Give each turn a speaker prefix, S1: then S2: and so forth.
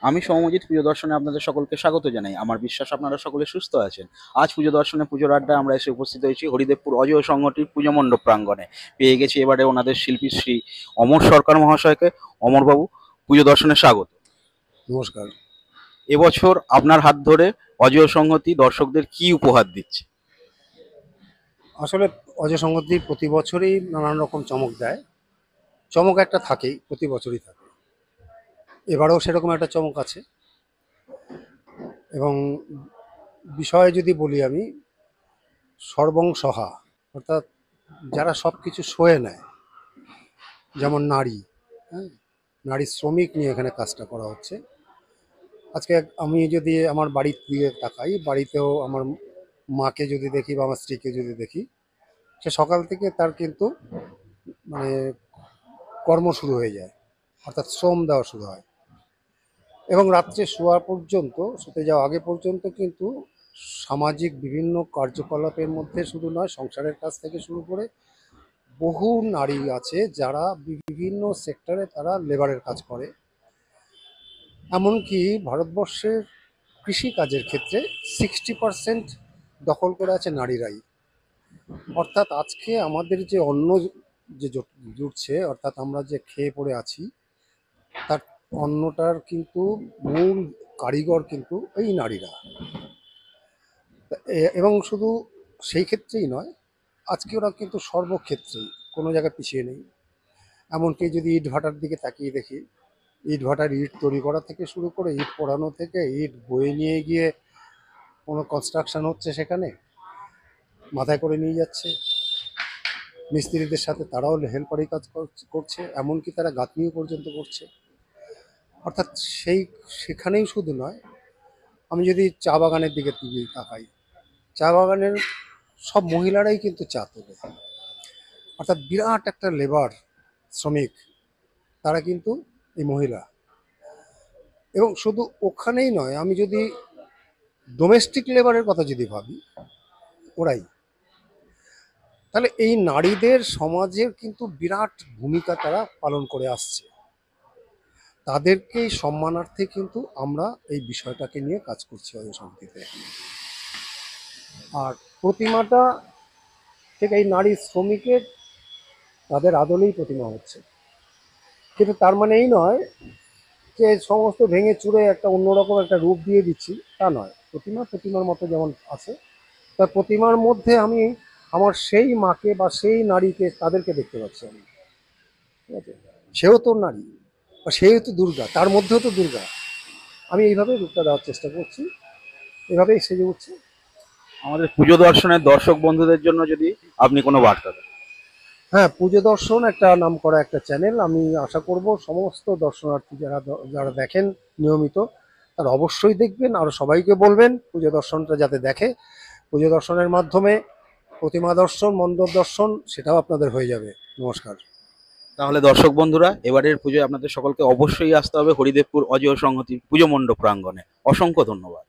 S1: আমি সৌম্যজিৎ, পুজো দর্শনে আপনাদের সকলকে স্বাগত জানাই। আমার বিশ্বাস আপনারা সকলে সুস্থ আছেন। আজ পুজো দর্শনে পুজোর আড্ডায় আমরা এসে উপস্থিত হয়েছি হরিদেবপুর অজয় সংঘটির পুজো মণ্ডপ প্রাঙ্গণে। পেয়ে গেছি এবারে ওনাদের শিল্পী শ্রী অমর সরকার মহাশয়কে। অমরবাবু, পুজো দর্শনে স্বাগত।
S2: নমস্কার।
S1: এবছর আপনার হাত ধরে অজয় সংহতি দর্শকদের কি উপহার দিচ্ছে?
S2: আসলে অজয় সংগতি প্রতি বছরই নানান রকম চমক দেয়। চমক একটা থাকেই, প্রতি বছরই থাকে। এবারেও সেরকম একটা চমক আছে। এবং বিষয়ে যদি বলি আমি, সর্বং সহা, অর্থাৎ যারা সব কিছু সয়ে নেয়, যেমন নারী, হ্যাঁ, নারী শ্রমিক নিয়ে এখানে কাজটা করা হচ্ছে। আজকে আমি যদি আমার বাড়ির দিকে তাকাই, বাড়িতেও আমার মাকে যদি দেখি বা আমার স্ত্রীকে যদি দেখি, সে সকাল থেকে তার কিন্তু মানে কর্ম শুরু হয়ে যায়, অর্থাৎ শ্রম দেওয়া শুরু হয়। এবং রাত্রে শোয়া পর্যন্ত, শুতে যাওয়া আগে পর্যন্ত কিন্তু সামাজিক বিভিন্ন কার্যকলাপের মধ্যে শুধু নয়, সংসারের কাজ থেকে শুরু করে বহু নারী আছে যারা বিভিন্ন সেক্টরে তারা লেবারের কাজ করে। এমনকি ভারতবর্ষের কৃষিকাজের ক্ষেত্রে 60% দখল করে আছে নারীরাই। অর্থাৎ আজকে আমাদের যে অন্ন যে জুটছে, অর্থাৎ আমরা যে খেয়ে পড়ে আছি, তার অন্নটার কিন্তু মূল কারিগর কিন্তু এই নারীরা। এবং শুধু সেই ক্ষেত্রেই নয়, আজকে ওরা কিন্তু সর্বক্ষেত্রেই কোনো জায়গায় পিছিয়ে নেই। এমনকি যদি ইট ভাটার দিকে তাকিয়ে দেখি, ইট ভাটার ইট তৈরি করা থেকে শুরু করে ইট পোড়ানো থেকে ইট বয়ে নিয়ে গিয়ে কোনো কনস্ট্রাকশন হচ্ছে, সেখানে মাথায় করে নিয়ে যাচ্ছে। মিস্ত্রিদের সাথে তারাও হেল্পারি কাজ করছে, এমনকি তারা গাঁথনিও পর্যন্ত করছে। অর্থাৎ সেখানেই শুধু নয়, আমি যদি চা বাগানের দিকে তাকাই, চা বাগানের সব মহিলারাই কিন্তু চা তোলে। অর্থাৎ বিরাট একটা লেবার শ্রমিক, তারা কিন্তু এই মহিলা। এবং শুধু ওখানেই নয়, আমি যদি ডোমেস্টিক লেবারের কথা যদি ভাবি, ওরাই। তাহলে এই নারীদের সমাজের কিন্তু বিরাট ভূমিকা তারা পালন করে আসছে। তাদেরকে সম্মানার্থে কিন্তু আমরা এই বিষয়টাকে নিয়ে কাজ করছি অজয় সমিতিতে। আর প্রতিমাটা ঠিক এই নারী শ্রমিকের, তাদের আদলেই প্রতিমা হচ্ছে। কিন্তু তার মানে এই নয় যে সমস্ত ভেঙে চুরে একটা অন্যরকম একটা রূপ দিয়ে দিচ্ছি, তা নয়। প্রতিমার মতো যেমন আছে, তার প্রতিমার মধ্যে আমি আমার সেই মাকে বা সেই নারীকে, তাদেরকে দেখতে পাচ্ছি আমি। ঠিক আছে, সেও তো নারী, বা সেও তো দুর্গা, তার মধ্যেও তো দুর্গা। আমি এইভাবেই রূপটা দেওয়ার চেষ্টা করছি, এভাবেই সেজে উঠছে।
S1: আমাদের পুজো দর্শনের দর্শক বন্ধুদের জন্য যদি আপনি কোনো বার্তা দেন।
S2: হ্যাঁ, পুজো দর্শন একটা নামকরা একটা চ্যানেল। আমি আশা করব সমস্ত দর্শনার্থী যারা যারা দেখেন নিয়মিত, তারা অবশ্যই দেখবেন, আর সবাইকে বলবেন পুজো দর্শনটা যাতে দেখে। পুজো দর্শনের মাধ্যমে প্রতিমা দর্শন, মণ্ডপ দর্শন, সেটাও আপনাদের হয়ে যাবে। নমস্কার।
S1: তাহলে দর্শক বন্ধুরা, এবারের পুজোয় আপনাদের সকলকে অবশ্যই আসতে হবে হরিদেবপুর অজয় সংহতি পুজো মণ্ডপ প্রাঙ্গণে। অসংখ্য ধন্যবাদ।